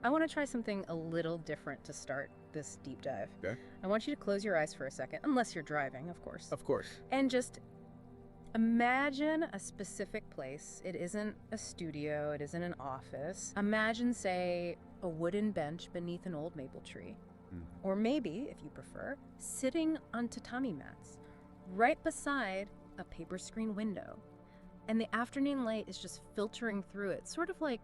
I want to try something a little different to start this deep dive. Okay. I want you to close your eyes for a second, unless you're driving, of course. Of course. And just imagine a specific place. It isn't a studio, it isn't an office. Imagine, say, a wooden bench beneath an old maple tree. Or maybe, if you prefer, sitting on tatami mats, right beside a paper screen window. And the afternoon light is just filtering through it, sort of like,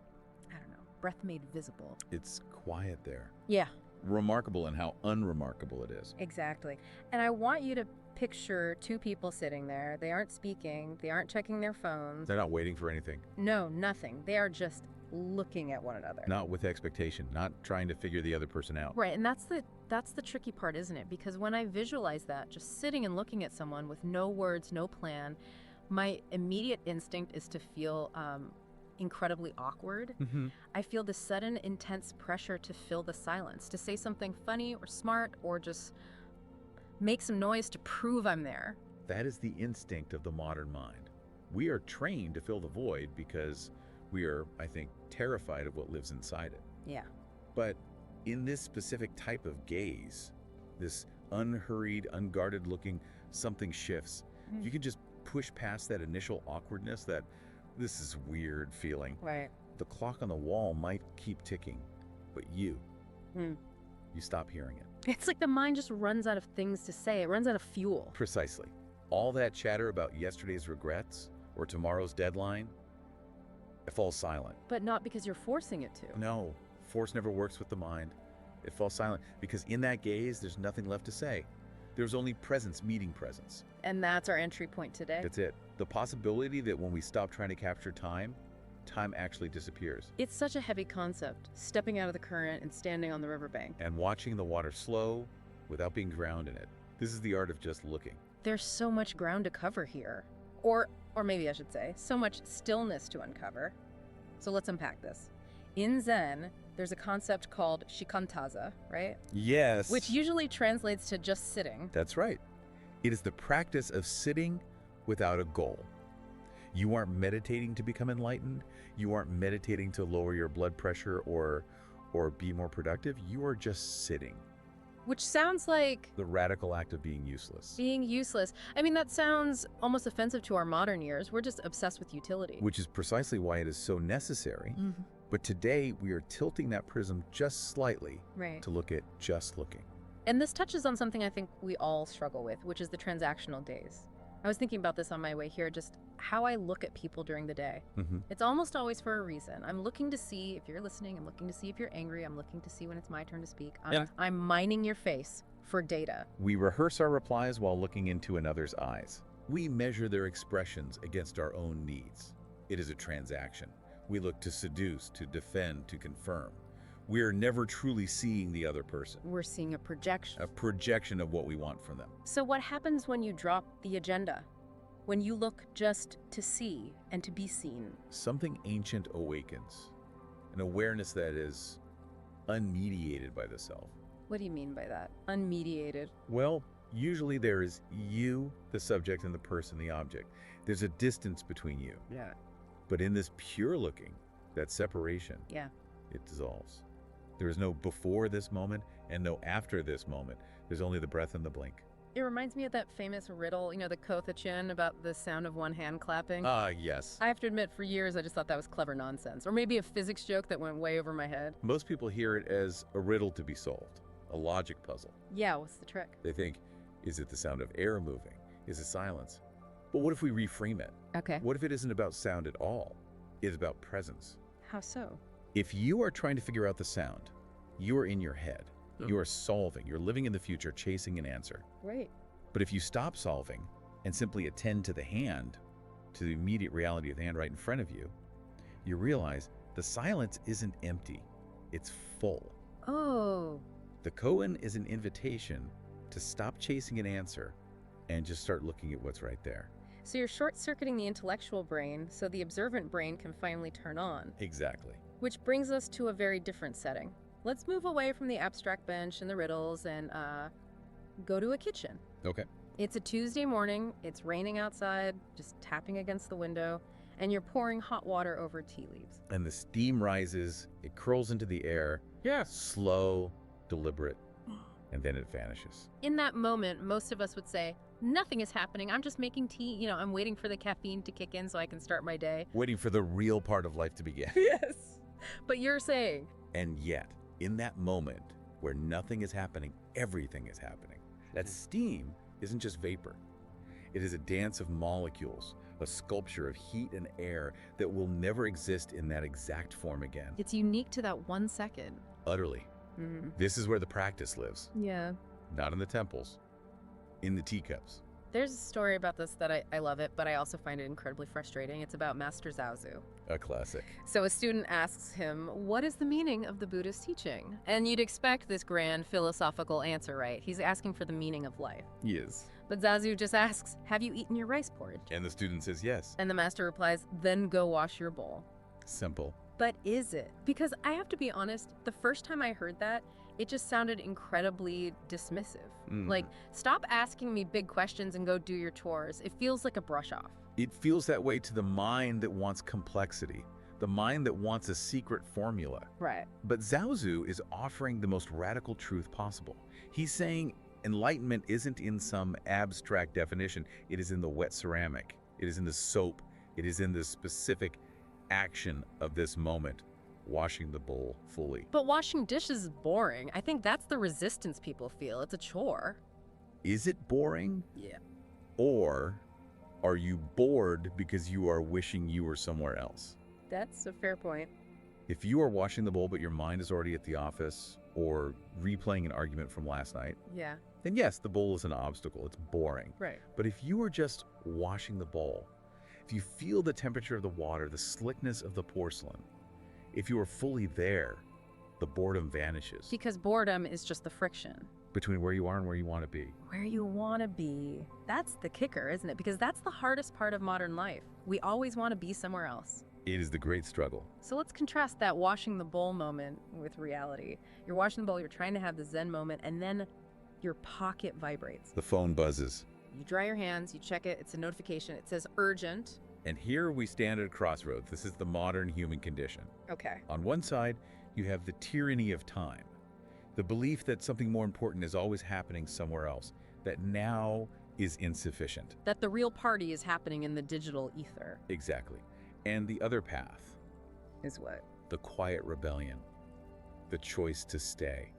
I don't know, breath made visible. It's quiet there. Yeah. Remarkable in how unremarkable it is. Exactly. And I want you to picture two people sitting there. They aren't speaking, they aren't checking their phones. They're not waiting for anything. No, nothing. They are just looking at one another. Not with expectation, not trying to figure the other person out. Right, and that's the tricky part, isn't it? Because when I visualize that, just sitting and looking at someone with no words, no plan, my immediate instinct is to feel incredibly awkward. I feel this sudden, intense pressure to fill the silence, to say something funny or smart or just make some noise to prove I'm there. That is the instinct of the modern mind. We are trained to fill the void because we are, I think, terrified of what lives inside it. Yeah. But in this specific type of gaze, this unhurried, unguarded looking, something shifts. If you can just push past that initial awkwardness, that this is weird feeling. Right. The clock on the wall might keep ticking, but you stop hearing it. It's like the mind just runs out of things to say. It runs out of fuel. Precisely. All that chatter about yesterday's regrets or tomorrow's deadline, it falls silent. But not because you're forcing it to. No, force never works with the mind. It falls silent because in that gaze, there's nothing left to say. There's only presence meeting presence. And that's our entry point today. That's it. The possibility that when we stop trying to capture time, time actually disappears. It's such a heavy concept, stepping out of the current and standing on the riverbank. And watching the water slow without being drowned in it. This is the art of just looking. There's so much ground to cover here. Or maybe I should say, so much stillness to uncover. So let's unpack this. In Zen, there's a concept called shikantaza, right? Yes. Which usually translates to just sitting. That's right. It is the practice of sitting without a goal. You aren't meditating to become enlightened. You aren't meditating to lower your blood pressure or be more productive. You are just sitting. Which sounds like The radical act of being useless. being useless. I mean, that sounds almost offensive to our modern ears. We're just obsessed with utility. Which is precisely why it is so necessary. But today we are tilting that prism just slightly Right. to look at just looking. And this touches on something I think we all struggle with, which is the transactional days. I was thinking about this on my way here, just how I look at people during the day. It's almost always for a reason. I'm looking to see if you're listening. I'm looking to see if you're angry. I'm looking to see when it's my turn to speak. I'm mining your face for data. We rehearse our replies while looking into another's eyes. We measure their expressions against our own needs. It is a transaction. We look to seduce, to defend, to confirm. We are never truly seeing the other person. We're seeing a projection. A projection of what we want from them. So what happens when you drop the agenda? When you look just to see and to be seen? Something ancient awakens. An awareness that is unmediated by the self. What do you mean by that? Unmediated. Well, usually there is you, the subject, and the person, the object. There's a distance between you. Yeah. But in this pure looking, that separation, Yeah. it dissolves. There is no before this moment and no after this moment. There's only the breath and the blink. It reminds me of that famous riddle, the Kothachin about the sound of one hand clapping. Yes. I have to admit, for years, I just thought that was clever nonsense. Or maybe a physics joke that went way over my head. Most people hear it as a riddle to be solved, a logic puzzle. Yeah, what's the trick? They think, is it the sound of air moving? Is it silence? But what if we reframe it? Okay. What if it isn't about sound at all? It's about presence. How so? If you are trying to figure out the sound, you are in your head. You are solving. You're living in the future, chasing an answer. Right. But if you stop solving and simply attend to the hand, to the immediate reality of the hand right in front of you, you realize the silence isn't empty. It's full. Oh. The koan is an invitation to stop chasing an answer and just start looking at what's right there. So you're short-circuiting the intellectual brain so the observant brain can finally turn on. Exactly. Which brings us to a very different setting. Let's move away from the abstract bench and the riddles and go to a kitchen. Okay. It's a Tuesday morning. It's raining outside, just tapping against the window. and you're pouring hot water over tea leaves. And the steam rises, it curls into the air. Yeah. Slow, deliberate, and then it vanishes. In that moment, most of us would say, nothing is happening. I'm just making tea. You know, I'm waiting for the caffeine to kick in so I can start my day. Waiting for the real part of life to begin. Yes. But you're saying. And yet, in that moment where nothing is happening, everything is happening. That steam isn't just vapor. It is a dance of molecules, a sculpture of heat and air that will never exist in that exact form again. It's unique to that 1 second. Utterly. This is where the practice lives. Yeah. Not in the temples, in the teacups. There's a story about this that I love it, but I also find it incredibly frustrating. It's about Master Zhaozu. A classic. So a student asks him, what is the meaning of the Buddha's teaching? And you'd expect this grand philosophical answer, right? He's asking for the meaning of life. Yes. But Zhaozu just asks, have you eaten your rice porridge? And the student says yes. And the master replies, then go wash your bowl. Simple. But is it? Because I have to be honest, the first time I heard that, it just sounded incredibly dismissive. Like, stop asking me big questions and go do your chores. It feels like a brush off. It feels that way to the mind that wants complexity, the mind that wants a secret formula. Right. But Zhaozu is offering the most radical truth possible. He's saying enlightenment isn't in some abstract definition. It is in the wet ceramic. It is in the soap. It is in the specific action of this moment, washing the bowl fully. But washing dishes is boring. I think that's the resistance people feel. It's a chore. Is it boring? Yeah. Or are you bored because you are wishing you were somewhere else? That's a fair point. If you are washing the bowl but your mind is already at the office or replaying an argument from last night, Yeah. then yes, the bowl is an obstacle. It's boring. Right. But if you are just washing the bowl, if you feel the temperature of the water, the slickness of the porcelain, if you are fully there, the boredom vanishes. Because boredom is just the friction. Between where you are and where you want to be. Where you want to be. That's the kicker, isn't it? Because that's the hardest part of modern life. We always want to be somewhere else. It is the great struggle. So let's contrast that washing the bowl moment with reality. You're washing the bowl, you're trying to have the Zen moment, and then your pocket vibrates. The phone buzzes. You dry your hands, you check it, it's a notification, it says urgent. And here we stand at a crossroads. This is the modern human condition. Okay. On one side, you have the tyranny of time, the belief that something more important is always happening somewhere else, that now is insufficient. That the real party is happening in the digital ether. Exactly. And the other path Is what? the quiet rebellion, the choice to stay,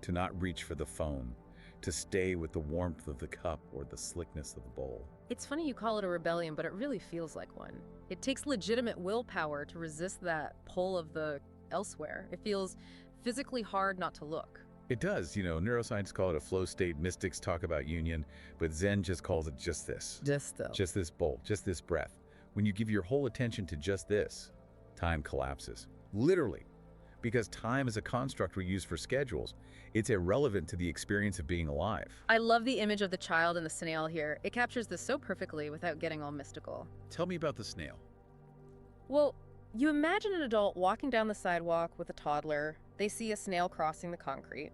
to not reach for the phone, to stay with the warmth of the cup or the slickness of the bowl. It's funny you call it a rebellion, but it really feels like one. It takes legitimate willpower to resist that pull of the elsewhere. It feels physically hard not to look. It does. You know, neuroscientists call it a flow state, mystics talk about union, but Zen just calls it just this. Just though. Just this bowl, just this breath. When you give your whole attention to just this, time collapses. Literally. Because time is a construct we use for schedules. It's irrelevant to the experience of being alive. I love the image of the child and the snail here. It captures this so perfectly without getting all mystical. Tell me about the snail. Well, you imagine an adult walking down the sidewalk with a toddler. They see a snail crossing the concrete.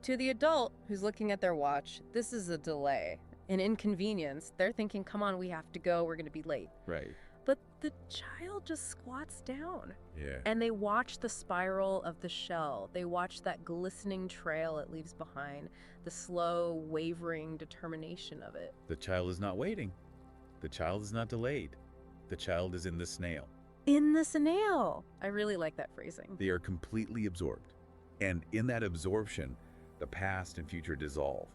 To the adult who's looking at their watch, this is a delay, an inconvenience. They're thinking, come on, we have to go, we're going to be late. Right. But the child just squats down. Yeah. And they watch the spiral of the shell. They watch that glistening trail it leaves behind, the slow, wavering determination of it. The child is not waiting. The child is not delayed. The child is in the snail. In the snail. I really like that phrasing. They are completely absorbed. And in that absorption, the past and future dissolve.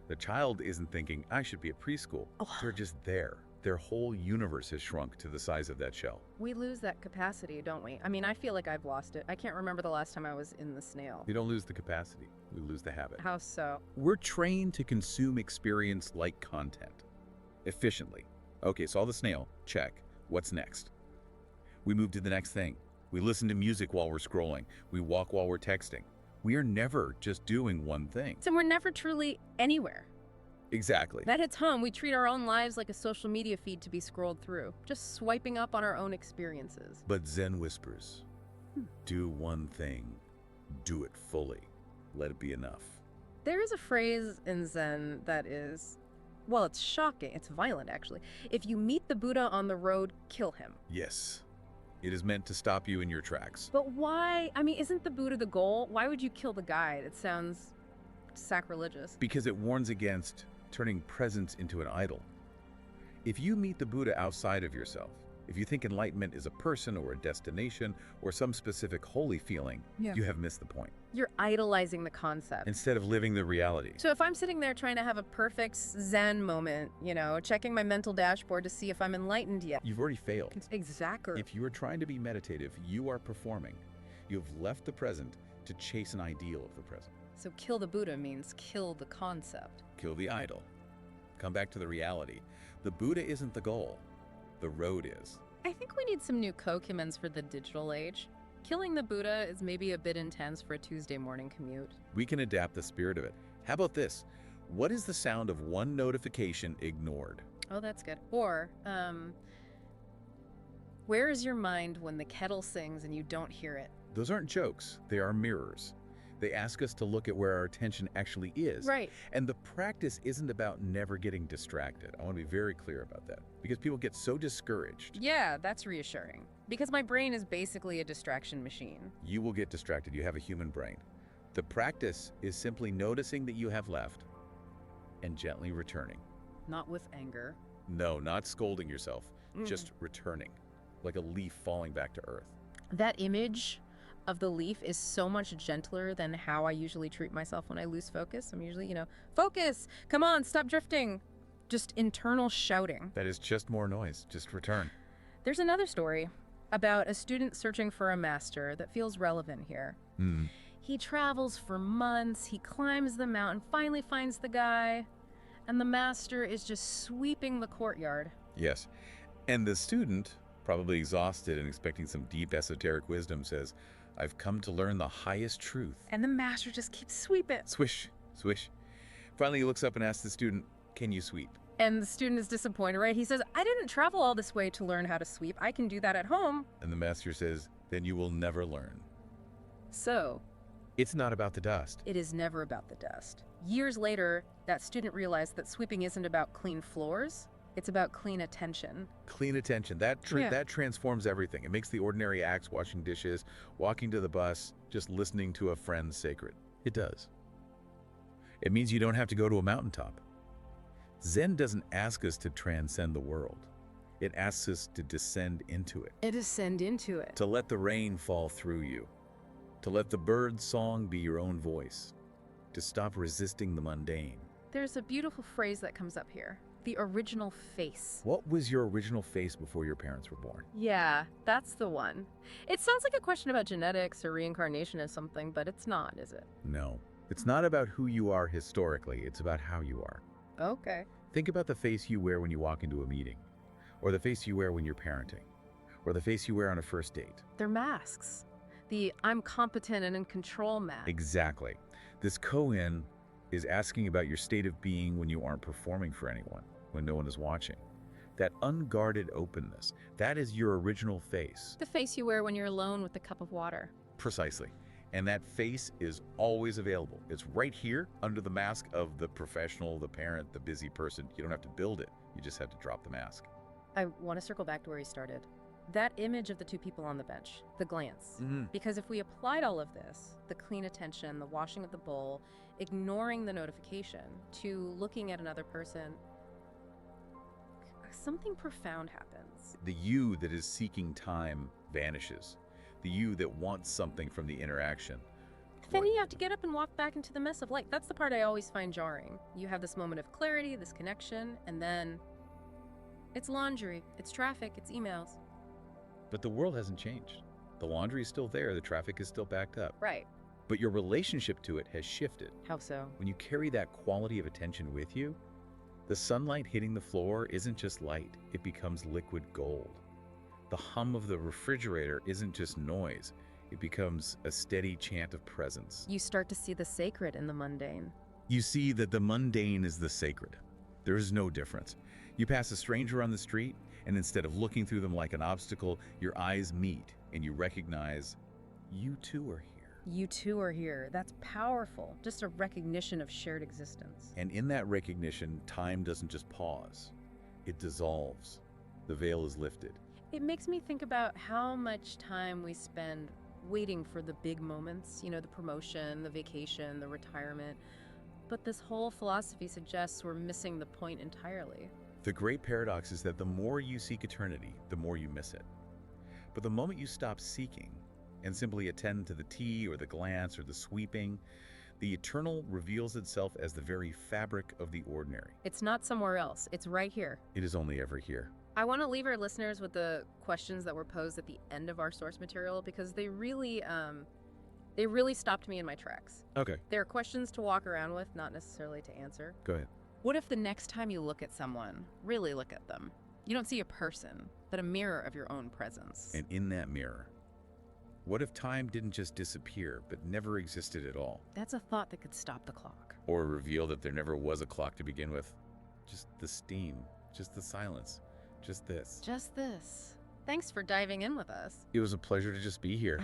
The child isn't thinking, I should be at preschool. They're just there. Their whole universe has shrunk to the size of that shell. We lose that capacity, don't we? I mean, I feel like I've lost it. I can't remember the last time I was in the snail. We don't lose the capacity. We lose the habit. How so? We're trained to consume experience like content. Efficiently. Okay, saw the snail. Check. What's next? We move to the next thing. We listen to music while we're scrolling. We walk while we're texting. We are never just doing one thing. So we're never truly anywhere. Exactly. That hits home. We treat our own lives like a social media feed to be scrolled through, just swiping up on our own experiences. But Zen whispers, do one thing, do it fully, let it be enough. There is a phrase in Zen that is, Well, it's shocking. It's violent, actually. If you meet the Buddha on the road, kill him. Yes. It is meant to stop you in your tracks. But why? I mean, isn't the Buddha the goal? Why would you kill the guide? It sounds sacrilegious. Because it warns against turning presence into an idol. If you meet the Buddha outside of yourself, if you think enlightenment is a person or a destination or some specific holy feeling, you have missed the point. You're idolizing the concept. Instead of living the reality. So if I'm sitting there trying to have a perfect Zen moment, checking my mental dashboard to see if I'm enlightened yet. You've already failed. Exactly. If you are trying to be meditative, you are performing. You have left the present to chase an ideal of the present. So kill the Buddha means kill the concept. Kill the idol. Come back to the reality. The Buddha isn't the goal. The road is. I think we need some new koans for the digital age. Killing the Buddha is maybe a bit intense for a Tuesday morning commute. We can adapt the spirit of it. How about this? What is the sound of one notification ignored? Oh, that's good. Or, where is your mind when the kettle sings and you don't hear it? Those aren't jokes. They are mirrors. They ask us to look at where our attention actually is. Right. And the practice isn't about never getting distracted. I want to be very clear about that. Because people get so discouraged. Yeah, that's reassuring. Because my brain is basically a distraction machine. You will get distracted. You have a human brain. The practice is simply noticing that you have left and gently returning. Not with anger. No, not scolding yourself. Just returning. Like a leaf falling back to earth. That image of the leaf is so much gentler than how I usually treat myself when I lose focus. I'm usually, focus, come on, stop drifting. Just internal shouting. That is just more noise. Just return. There's another story about a student searching for a master that feels relevant here. He travels for months, he climbs the mountain, finally finds the guy, and the master is just sweeping the courtyard. Yes. And the student, probably exhausted and expecting some deep esoteric wisdom, says, I've come to learn the highest truth. And the master just keeps sweeping. Swish, swish. Finally, he looks up and asks the student, can you sweep? And the student is disappointed, right? He says, I didn't travel all this way to learn how to sweep. I can do that at home. And the master says, then you will never learn. So, it's not about the dust. It is never about the dust. Years later, that student realized that sweeping isn't about clean floors. It's about clean attention. Clean attention. That transforms everything. It makes the ordinary acts, washing dishes, walking to the bus, just listening to a friend sacred. It does. It means you don't have to go to a mountaintop. Zen doesn't ask us to transcend the world. It asks us to descend into it. Descend into it. To let the rain fall through you. To let the bird's song be your own voice. To stop resisting the mundane. There's a beautiful phrase that comes up here. The original face. What was your original face before your parents were born? Yeah, that's the one. It sounds like a question about genetics or reincarnation or something, but it's not, is it? No. It's not about who you are historically. It's about how you are. Okay. Think about the face you wear when you walk into a meeting, or the face you wear when you're parenting, or the face you wear on a first date. They're masks. The I'm competent and in control mask. Exactly. This koan is asking about your state of being when you aren't performing for anyone, when no one is watching. That unguarded openness, that is your original face. The face you wear when you're alone with a cup of water. Precisely. And that face is always available. It's right here under the mask of the professional, the parent, the busy person. You don't have to build it. You just have to drop the mask. I want to circle back to where you started. That image of the two people on the bench, the glance. Because if we applied all of this, the clean attention, the washing of the bowl, ignoring the notification, to looking at another person, something profound happens. The you that is seeking time vanishes. The you that wants something from the interaction. Then you have to get up and walk back into the mess of life. That's the part I always find jarring. You have this moment of clarity, this connection, and then it's laundry, it's traffic, it's emails. But the world hasn't changed. The laundry is still there, the traffic is still backed up. Right. But your relationship to it has shifted. How so? When you carry that quality of attention with you, the sunlight hitting the floor isn't just light, it becomes liquid gold. The hum of the refrigerator isn't just noise, it becomes a steady chant of presence. You start to see the sacred in the mundane. You see that the mundane is the sacred. There is no difference. You pass a stranger on the street, and instead of looking through them like an obstacle, your eyes meet, and you recognize you too are here. You too are here. That's powerful. Just a recognition of shared existence. And in that recognition, time doesn't just pause. It dissolves. The veil is lifted. It makes me think about how much time we spend waiting for the big moments, the promotion, the vacation, the retirement. But this whole philosophy suggests we're missing the point entirely. The great paradox is that the more you seek eternity, the more you miss it. But the moment you stop seeking and simply attend to the tea or the glance or the sweeping, the eternal reveals itself as the very fabric of the ordinary. It's not somewhere else. It's right here. It is only ever here. I want to leave our listeners with the questions that were posed at the end of our source material because they really stopped me in my tracks. Okay, They're questions to walk around with, not necessarily to answer. go ahead. What if the next time you look at someone, really look at them, you don't see a person, but a mirror of your own presence? And in that mirror, what if time didn't just disappear, but never existed at all? That's a thought that could stop the clock. Or reveal that there never was a clock to begin with? Just the steam, just the silence, just this. Just this. Thanks for diving in with us. It was a pleasure to just be here.